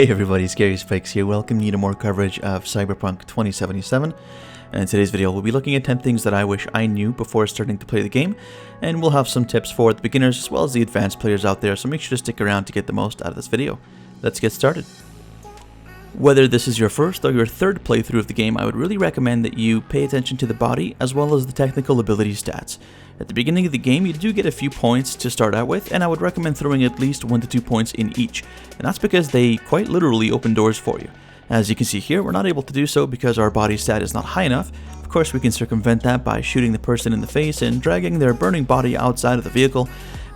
Hey everybody, Scary Spikes here, welcoming you to more coverage of Cyberpunk 2077. And in today's video, we'll be looking at 10 things that I wish I knew before starting to play the game, and we'll have some tips for the beginners as well as the advanced players out there, so make sure to stick around to get the most out of this video. Let's get started. Whether this is your first or your third playthrough of the game, I would really recommend that you pay attention to the body as well as the technical ability stats. At the beginning of the game, you do get a few points to start out with, and I would recommend throwing at least 1 to 2 points in each, and that's because they quite literally open doors for you. As you can see here, we're not able to do so because our body stat is not high enough. Of course, we can circumvent that by shooting the person in the face and dragging their burning body outside of the vehicle,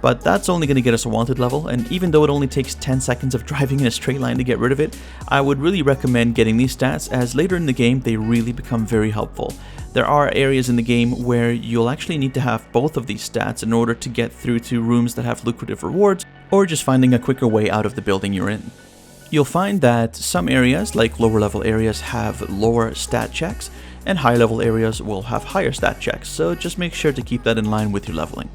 but that's only going to get us a wanted level, and even though it only takes 10 seconds of driving in a straight line to get rid of it, I would really recommend getting these stats, as later in the game they really become very helpful. There are areas in the game where you'll actually need to have both of these stats in order to get through to rooms that have lucrative rewards, or just finding a quicker way out of the building you're in. You'll find that some areas, like lower level areas, have lower stat checks, and high level areas will have higher stat checks, so just make sure to keep that in line with your leveling.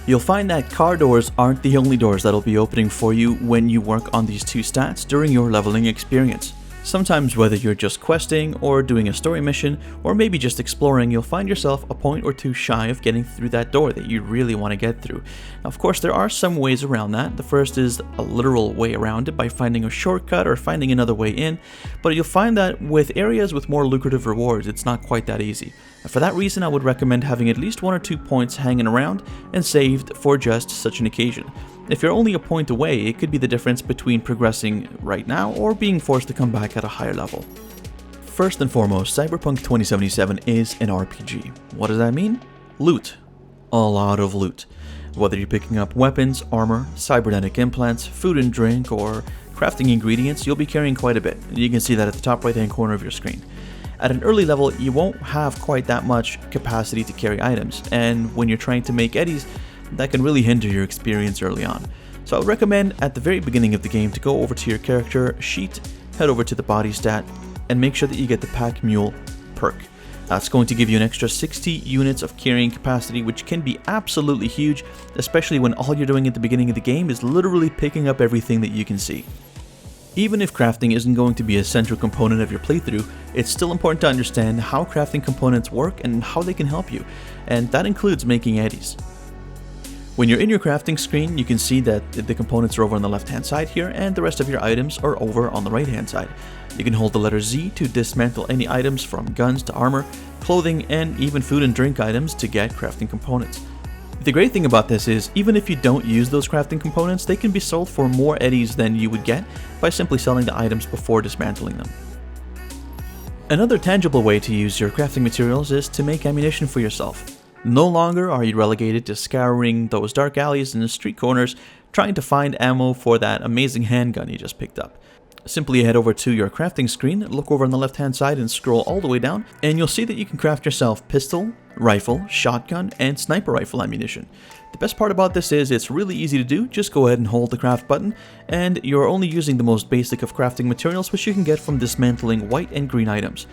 You'll find that car doors aren't the only doors that'll be opening for you when you work on these two stats during your leveling experience. Sometimes, whether you're just questing or doing a story mission, or maybe just exploring, you'll find yourself a point or two shy of getting through that door that you really want to get through. Now, of course, there are some ways around that. The first is a literal way around it by finding a shortcut or finding another way in, but you'll find that with areas with more lucrative rewards, it's not quite that easy. And for that reason, I would recommend having at least 1 or 2 points hanging around and saved for just such an occasion. If you're only a point away, it could be the difference between progressing right now or being forced to come back at a higher level. First and foremost, Cyberpunk 2077 is an RPG. What does that mean? Loot. A lot of loot. Whether you're picking up weapons, armor, cybernetic implants, food and drink, or crafting ingredients, you'll be carrying quite a bit. You can see that at the top right hand corner of your screen. At an early level, you won't have quite that much capacity to carry items, and when you're trying to make eddies, that can really hinder your experience early on. So I would recommend at the very beginning of the game to go over to your character sheet, head over to the body stat, and make sure that you get the Pack Mule perk. That's going to give you an extra 60 units of carrying capacity, which can be absolutely huge, especially when all you're doing at the beginning of the game is literally picking up everything that you can see. Even if crafting isn't going to be a central component of your playthrough, it's still important to understand how crafting components work and how they can help you, and that includes making eddies. When you're in your crafting screen, you can see that the components are over on the left hand side here, and the rest of your items are over on the right hand side. You can hold the letter Z to dismantle any items from guns to armor, clothing, and even food and drink items to get crafting components. The great thing about this is, even if you don't use those crafting components, they can be sold for more eddies than you would get by simply selling the items before dismantling them. Another tangible way to use your crafting materials is to make ammunition for yourself. No longer are you relegated to scouring those dark alleys and the street corners trying to find ammo for that amazing handgun you just picked up. Simply head over to your crafting screen, look over on the left hand side and scroll all the way down, and you'll see that you can craft yourself pistol, rifle, shotgun, and sniper rifle ammunition. The best part about this is it's really easy to do. Just go ahead and hold the craft button, and you're only using the most basic of crafting materials, which you can get from dismantling white and green items.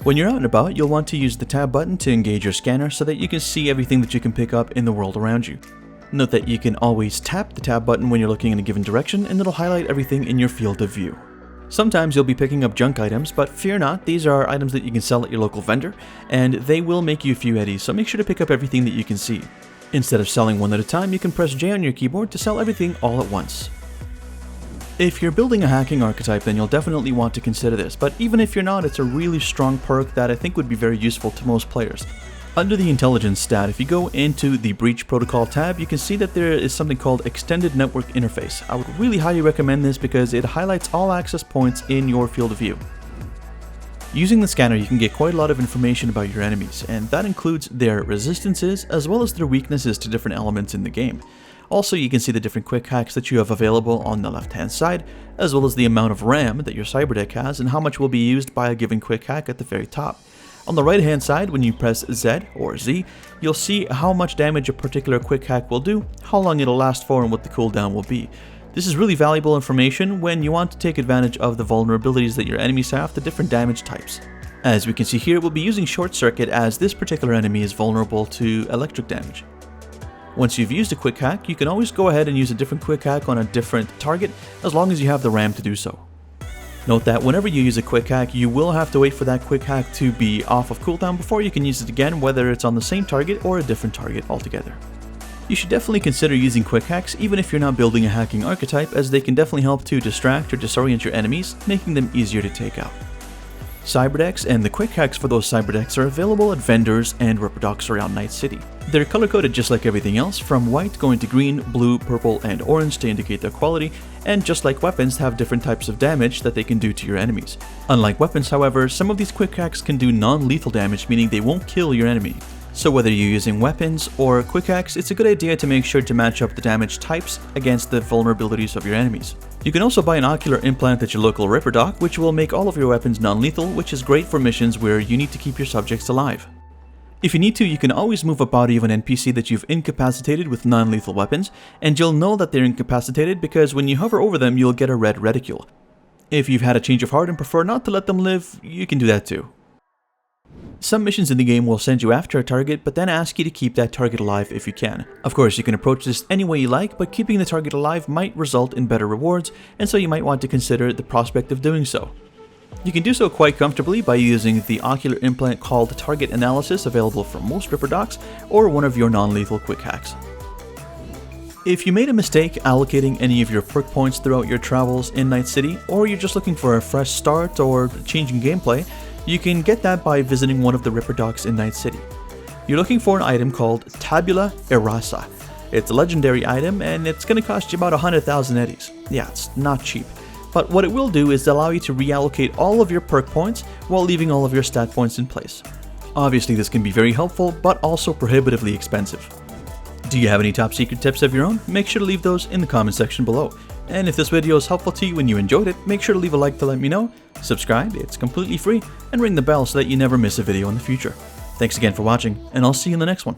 When you're out and about, you'll want to use the tab button to engage your scanner so that you can see everything that you can pick up in the world around you. Note that you can always tap the tab button when you're looking in a given direction, and it'll highlight everything in your field of view. Sometimes you'll be picking up junk items, but fear not, these are items that you can sell at your local vendor, and they will make you a few eddies, so make sure to pick up everything that you can see. Instead of selling one at a time, you can press J on your keyboard to sell everything all at once. If you're building a hacking archetype, then you'll definitely want to consider this, but even if you're not, it's a really strong perk that I think would be very useful to most players. Under the intelligence stat, if you go into the breach protocol tab, you can see that there is something called extended network interface. I would really highly recommend this because it highlights all access points in your field of view. Using the scanner, you can get quite a lot of information about your enemies, and that includes their resistances as well as their weaknesses to different elements in the game. Also, you can see the different quick hacks that you have available on the left hand side, as well as the amount of RAM that your cyberdeck has and how much will be used by a given quick hack at the very top. On the right hand side, when you press Z or Z, you'll see how much damage a particular quick hack will do, how long it'll last for, and what the cooldown will be. This is really valuable information when you want to take advantage of the vulnerabilities that your enemies have to different damage types. As we can see here, we'll be using Short Circuit as this particular enemy is vulnerable to electric damage. Once you've used a quick hack, you can always go ahead and use a different quick hack on a different target as long as you have the RAM to do so. Note that whenever you use a quick hack, you will have to wait for that quick hack to be off of cooldown before you can use it again, whether it's on the same target or a different target altogether. You should definitely consider using quick hacks even if you're not building a hacking archetype, as they can definitely help to distract or disorient your enemies, making them easier to take out. Cyberdecks and the quick hacks for those cyberdecks are available at vendors and Ripper docks around Night City. They're color coded just like everything else, from white going to green, blue, purple, and orange to indicate their quality, and just like weapons, have different types of damage that they can do to your enemies. Unlike weapons, however, some of these quick hacks can do non-lethal damage, meaning they won't kill your enemy. So whether you're using weapons or quick hacks, it's a good idea to make sure to match up the damage types against the vulnerabilities of your enemies. You can also buy an ocular implant at your local Ripper dock, which will make all of your weapons non-lethal, which is great for missions where you need to keep your subjects alive. If you need to, you can always move a body of an NPC that you've incapacitated with non-lethal weapons, and you'll know that they're incapacitated because when you hover over them, you'll get a red reticule. If you've had a change of heart and prefer not to let them live, you can do that too. Some missions in the game will send you after a target, but then ask you to keep that target alive if you can. Of course, you can approach this any way you like, but keeping the target alive might result in better rewards, and so you might want to consider the prospect of doing so. You can do so quite comfortably by using the ocular implant called Target Analysis, available from most Ripper docks, or one of your non-lethal quick hacks. If you made a mistake allocating any of your perk points throughout your travels in Night City, or you're just looking for a fresh start or changing gameplay, you can get that by visiting one of the Ripper docks in Night City. You're looking for an item called Tabula Rasa. It's a legendary item and it's going to cost you about 100,000 eddies. Yeah, it's not cheap. But what it will do is allow you to reallocate all of your perk points while leaving all of your stat points in place. Obviously this can be very helpful, but also prohibitively expensive. Do you have any top secret tips of your own? Make sure to leave those in the comment section below. And if this video is helpful to you and you enjoyed it, make sure to leave a like to let me know, subscribe, it's completely free, and ring the bell so that you never miss a video in the future. Thanks again for watching, and I'll see you in the next one.